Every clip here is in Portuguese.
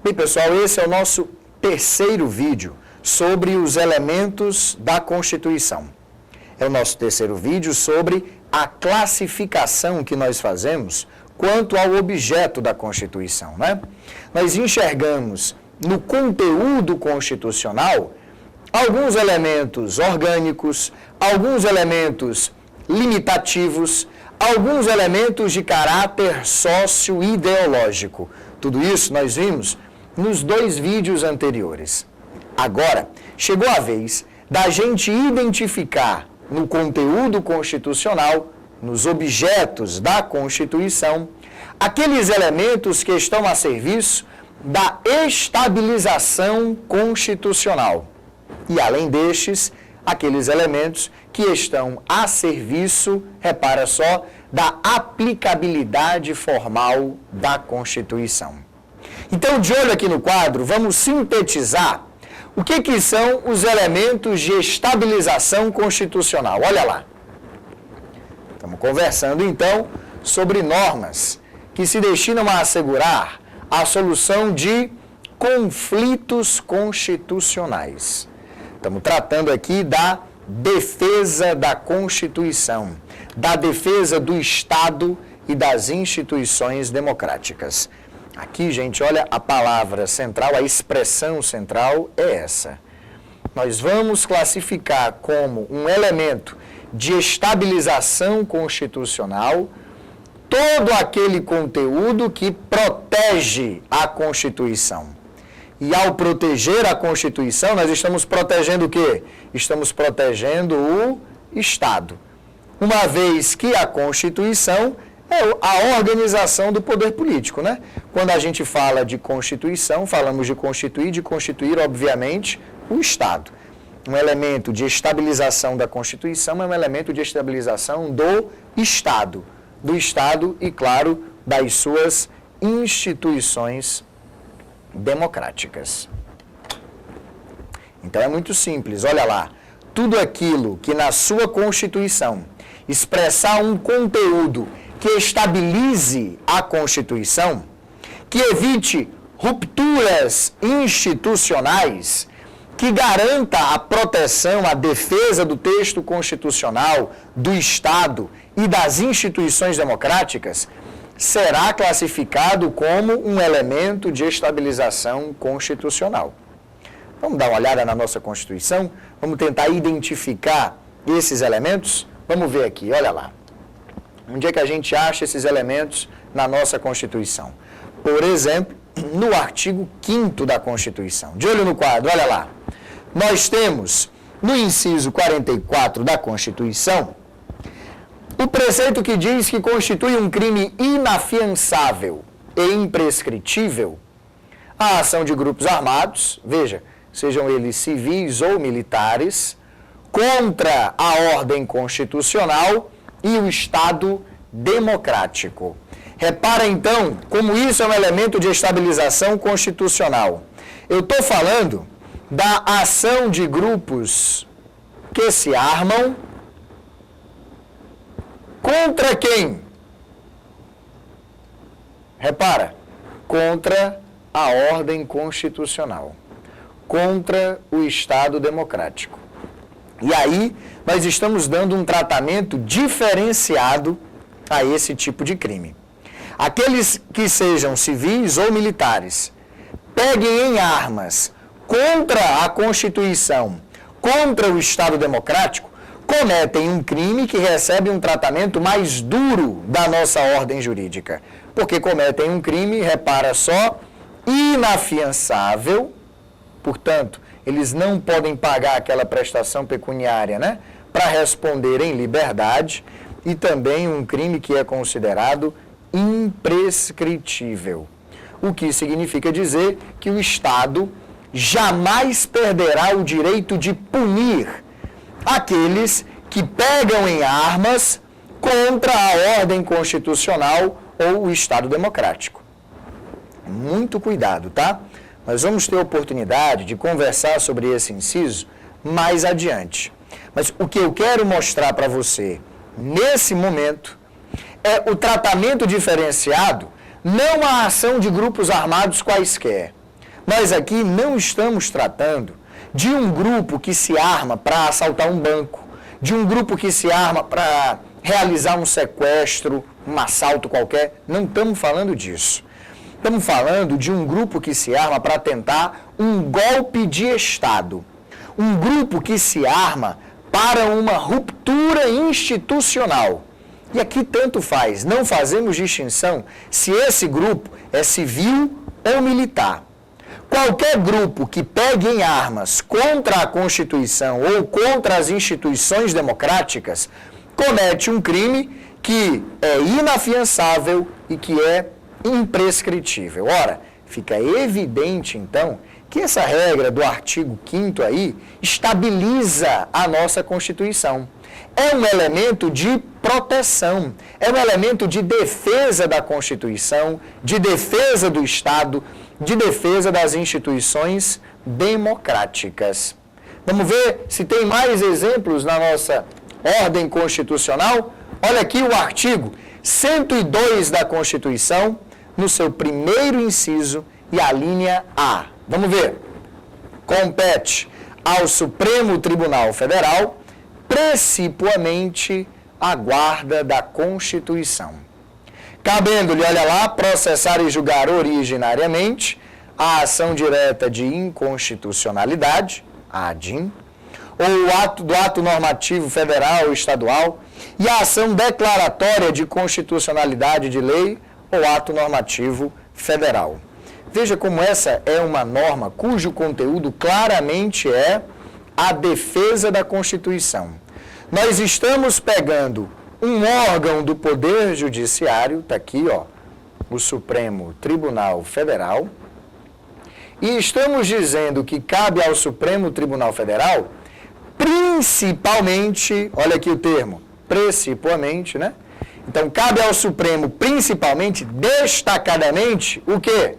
Bem, pessoal, esse é o nosso terceiro vídeo sobre os elementos da Constituição. É o nosso terceiro vídeo sobre a classificação que nós fazemos quanto ao objeto da Constituição, né? Nós enxergamos no conteúdo constitucional alguns elementos orgânicos, alguns elementos limitativos, alguns elementos de caráter sócio-ideológico. Tudo isso nós vimos nos dois vídeos anteriores. Agora, chegou a vez da gente identificar no conteúdo constitucional, nos objetos da Constituição, aqueles elementos que estão a serviço da estabilização constitucional. E, além destes, aqueles elementos que estão a serviço, repara só, da aplicabilidade formal da Constituição. Então, de olho aqui no quadro, vamos sintetizar o que são os elementos de estabilização constitucional. Olha lá. Estamos conversando, então, sobre normas que se destinam a assegurar a solução de conflitos constitucionais. Estamos tratando aqui da defesa da Constituição, da defesa do Estado e das instituições democráticas. Aqui, gente, olha, a palavra central, a expressão central é essa. Nós vamos classificar como um elemento de estabilização constitucional todo aquele conteúdo que protege a Constituição. E ao proteger a Constituição, nós estamos protegendo o quê? Estamos protegendo o Estado. Uma vez que a Constituição é a organização do poder político, né? Quando a gente fala de Constituição, falamos de constituir, obviamente, o Estado. Um elemento de estabilização da Constituição é um elemento de estabilização do Estado e, claro, das suas instituições democráticas. Então é muito simples, olha lá. Tudo aquilo que na sua Constituição expressar um conteúdo que estabilize a Constituição, que evite rupturas institucionais, que garanta a proteção, a defesa do texto constitucional, do Estado e das instituições democráticas, será classificado como um elemento de estabilização constitucional. Vamos dar uma olhada na nossa Constituição? Vamos tentar identificar esses elementos? Vamos ver aqui, olha lá. Onde é que a gente acha esses elementos na nossa Constituição? Por exemplo, no artigo 5º da Constituição. De olho no quadro, olha lá. Nós temos, no inciso 44 da Constituição, o preceito que diz que constitui um crime inafiançável e imprescritível a ação de grupos armados, veja, sejam eles civis ou militares, contra a ordem constitucional e o Estado democrático. Repara, então, como isso é um elemento de estabilização constitucional. Eu estou falando da ação de grupos que se armam contra quem? Repara, contra a ordem constitucional, contra o Estado democrático. E aí, nós estamos dando um tratamento diferenciado a esse tipo de crime. Aqueles que sejam civis ou militares, peguem em armas contra a Constituição, contra o Estado democrático, cometem um crime que recebe um tratamento mais duro da nossa ordem jurídica. Porque cometem um crime, repara só, inafiançável, portanto, eles não podem pagar aquela prestação pecuniária, né, para responder em liberdade, e também um crime que é considerado imprescritível. O que significa dizer que o Estado jamais perderá o direito de punir aqueles que pegam em armas contra a ordem constitucional ou o Estado democrático. Muito cuidado, tá? Nós vamos ter oportunidade de conversar sobre esse inciso mais adiante. Mas o que eu quero mostrar para você nesse momento é o tratamento diferenciado, não a ação de grupos armados quaisquer, Nós aqui não estamos tratando de um grupo que se arma para assaltar um banco, de um grupo que se arma para realizar um sequestro, um assalto qualquer. Não estamos falando disso. Estamos falando de um grupo que se arma para tentar um golpe de Estado. Um grupo que se arma para uma ruptura institucional. E aqui tanto faz, não fazemos distinção se esse grupo é civil ou militar. Qualquer grupo que pegue em armas contra a Constituição ou contra as instituições democráticas comete um crime que é inafiançável e que é imprescritível. Ora, fica evidente, então, que essa regra do artigo 5º aí estabiliza a nossa Constituição. É um elemento de proteção, é um elemento de defesa da Constituição, de defesa do Estado, de defesa das instituições democráticas. Vamos ver se tem mais exemplos na nossa ordem constitucional? Olha aqui o artigo 102 da Constituição, no seu primeiro inciso e a linha A. Vamos ver. Compete ao Supremo Tribunal Federal, precipuamente, a guarda da Constituição. Cabendo-lhe, olha lá, processar e julgar originariamente a ação direta de inconstitucionalidade, a ADIM, ou o ato normativo federal ou estadual, e a ação declaratória de constitucionalidade de lei ou ato normativo federal. Veja como essa é uma norma cujo conteúdo claramente é a defesa da Constituição. Nós estamos pegando um órgão do Poder Judiciário, está aqui, ó, o Supremo Tribunal Federal, e estamos dizendo que cabe ao Supremo Tribunal Federal, principalmente, olha aqui o termo, principalmente, né? Então, cabe ao Supremo, principalmente, destacadamente, o quê?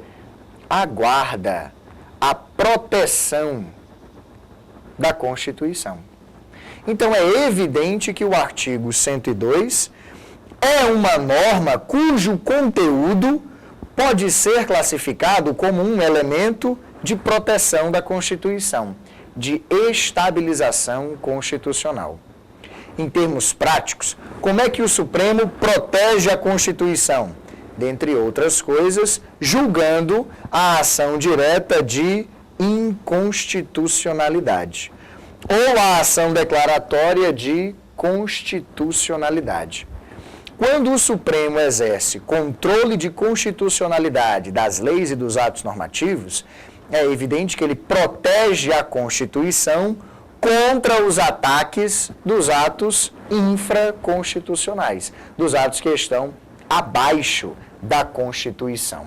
A guarda, a proteção da Constituição. Então, é evidente que o artigo 102 é uma norma cujo conteúdo pode ser classificado como um elemento de proteção da Constituição, de estabilização constitucional. Em termos práticos, como é que o Supremo protege a Constituição? Dentre outras coisas, julgando a ação direta de inconstitucionalidade ou a ação declaratória de constitucionalidade. Quando o Supremo exerce controle de constitucionalidade das leis e dos atos normativos, é evidente que ele protege a Constituição contra os ataques dos atos infraconstitucionais, dos atos que estão abaixo da Constituição.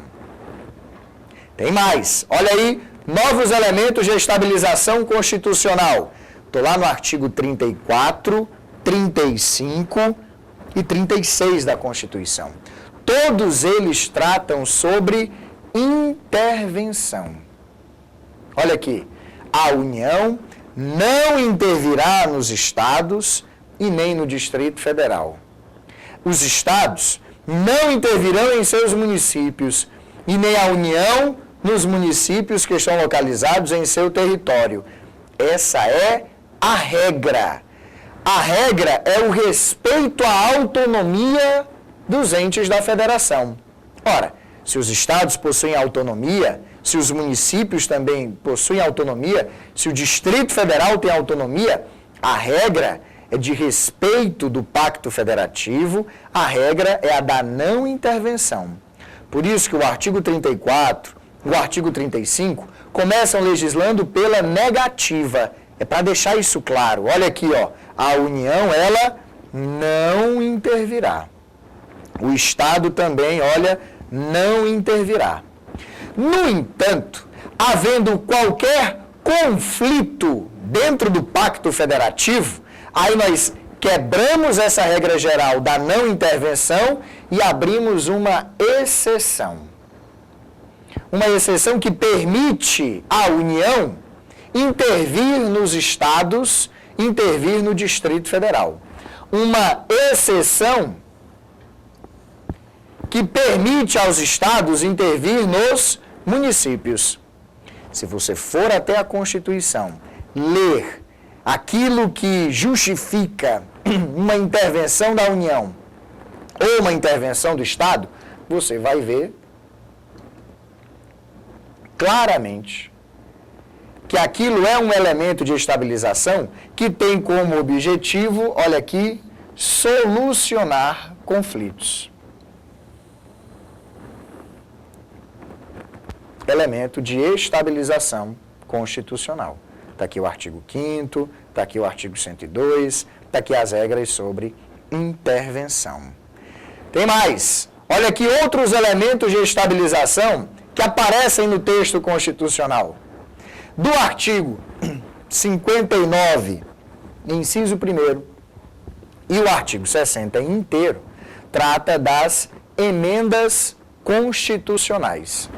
Tem mais. Olha aí, novos elementos de estabilização constitucional. Estou lá no artigo 34, 35 e 36 da Constituição. Todos eles tratam sobre intervenção. Olha aqui, a União não intervirá nos estados e nem no Distrito Federal. Os estados não intervirão em seus municípios e nem a União nos municípios que estão localizados em seu território. Essa é a regra. A regra é o respeito à autonomia dos entes da federação. Ora, se os estados possuem autonomia, se os municípios também possuem autonomia, se o Distrito Federal tem autonomia, a regra é de respeito do Pacto Federativo, a regra é a da não intervenção. Por isso que o artigo 34, o artigo 35, começam legislando pela negativa. É para deixar isso claro. Olha aqui, ó, a União, ela não intervirá. O Estado também, olha, não intervirá. No entanto, havendo qualquer conflito dentro do Pacto Federativo, aí nós quebramos essa regra geral da não intervenção e abrimos uma exceção. Uma exceção que permite à União intervir nos estados, intervir no Distrito Federal. Uma exceção que permite aos estados intervir nos municípios. Se você for até a Constituição, ler aquilo que justifica uma intervenção da União ou uma intervenção do Estado, você vai ver claramente que aquilo é um elemento de estabilização que tem como objetivo, olha aqui, solucionar conflitos. Elemento de estabilização constitucional. Está aqui o artigo 5º, está aqui o artigo 102, está aqui as regras sobre intervenção. Tem mais. Olha aqui outros elementos de estabilização que aparecem no texto constitucional. Do artigo 59, inciso 1º, e o artigo 60 inteiro, trata das emendas constitucionais.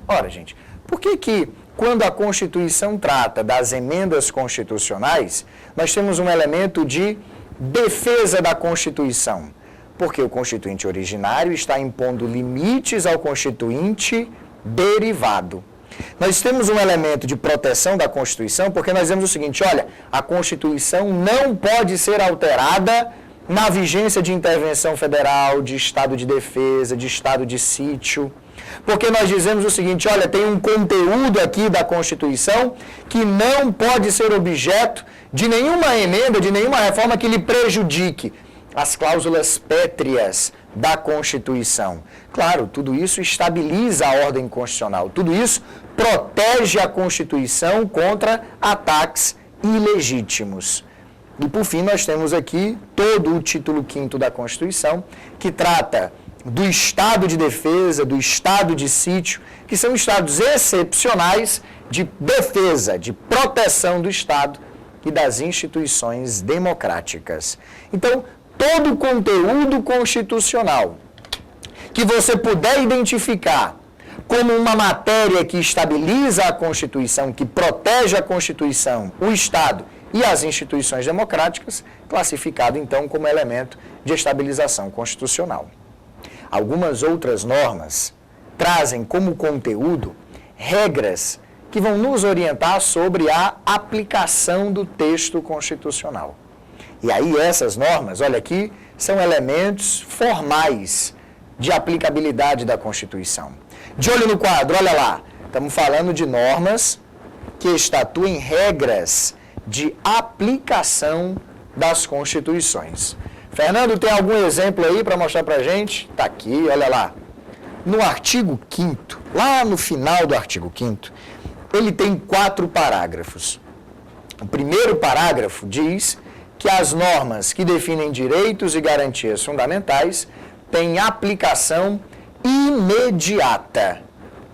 Ora, gente, por que quando a Constituição trata das emendas constitucionais, nós temos um elemento de defesa da Constituição? Porque o Constituinte originário está impondo limites ao Constituinte derivado. Nós temos um elemento de proteção da Constituição porque nós dizemos o seguinte, olha, a Constituição não pode ser alterada na vigência de intervenção federal, de estado de defesa, de estado de sítio. Porque nós dizemos o seguinte, olha, tem um conteúdo aqui da Constituição que não pode ser objeto de nenhuma emenda, de nenhuma reforma que lhe prejudique as cláusulas pétreas da Constituição. Claro, tudo isso estabiliza a ordem constitucional, tudo isso protege a Constituição contra ataques ilegítimos. E por fim nós temos aqui todo o título 5º da Constituição, que trata do estado de defesa, do estado de sítio, que são estados excepcionais de defesa, de proteção do Estado e das instituições democráticas. Então, todo o conteúdo constitucional que você puder identificar como uma matéria que estabiliza a Constituição, que protege a Constituição, o Estado e as instituições democráticas, classificado então como elemento de estabilização constitucional. Algumas outras normas trazem como conteúdo regras que vão nos orientar sobre a aplicação do texto constitucional. E aí essas normas, olha aqui, são elementos formais de aplicabilidade da Constituição. De olho no quadro, olha lá, estamos falando de normas que estatuem regras de aplicação das Constituições. Fernando, tem algum exemplo aí para mostrar para a gente? Está aqui, olha lá. No artigo 5º, lá no final do artigo 5º, ele tem 4 parágrafos. O primeiro parágrafo diz que as normas que definem direitos e garantias fundamentais têm aplicação imediata.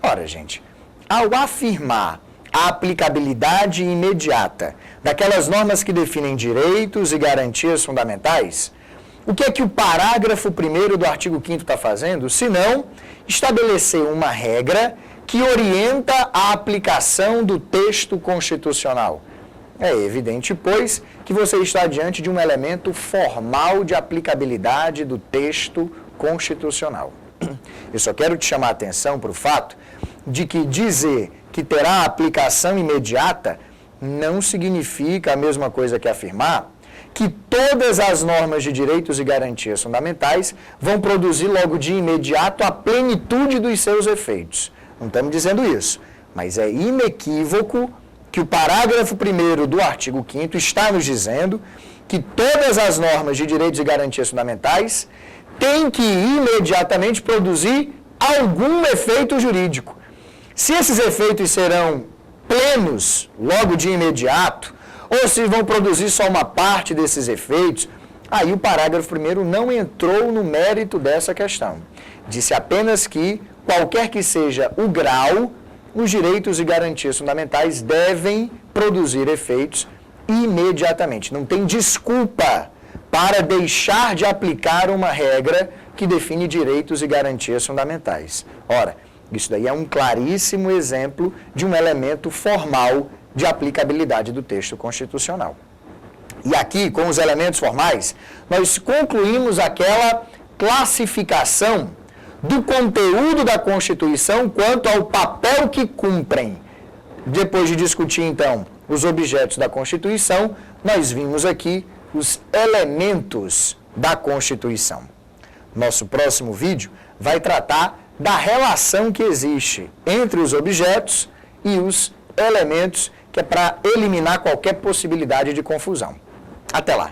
Ora, gente, ao afirmar a aplicabilidade imediata daquelas normas que definem direitos e garantias fundamentais, o que é que o parágrafo 1º do artigo 5º está fazendo, senão estabelecer uma regra que orienta a aplicação do texto constitucional? É evidente, pois, que você está diante de um elemento formal de aplicabilidade do texto constitucional. Eu só quero te chamar a atenção para o fato de que dizer que terá aplicação imediata não significa a mesma coisa que afirmar que todas as normas de direitos e garantias fundamentais vão produzir logo de imediato a plenitude dos seus efeitos. Não estamos dizendo isso, mas é inequívoco que o parágrafo 1º do artigo 5º está nos dizendo que todas as normas de direitos e garantias fundamentais têm que imediatamente produzir algum efeito jurídico. Se esses efeitos serão plenos logo de imediato, ou se vão produzir só uma parte desses efeitos, aí o parágrafo 1º não entrou no mérito dessa questão. Disse apenas que, qualquer que seja o grau, os direitos e garantias fundamentais devem produzir efeitos imediatamente. Não tem desculpa para deixar de aplicar uma regra que define direitos e garantias fundamentais. Ora, isso daí é um claríssimo exemplo de um elemento formal de aplicabilidade do texto constitucional. E aqui, com os elementos formais, nós concluímos aquela classificação do conteúdo da Constituição quanto ao papel que cumprem Depois de discutir, então, os objetos da Constituição, nós vimos aqui os elementos da Constituição. Nosso próximo vídeo vai tratar da relação que existe entre os objetos e os elementos, que é para eliminar qualquer possibilidade de confusão. Até lá!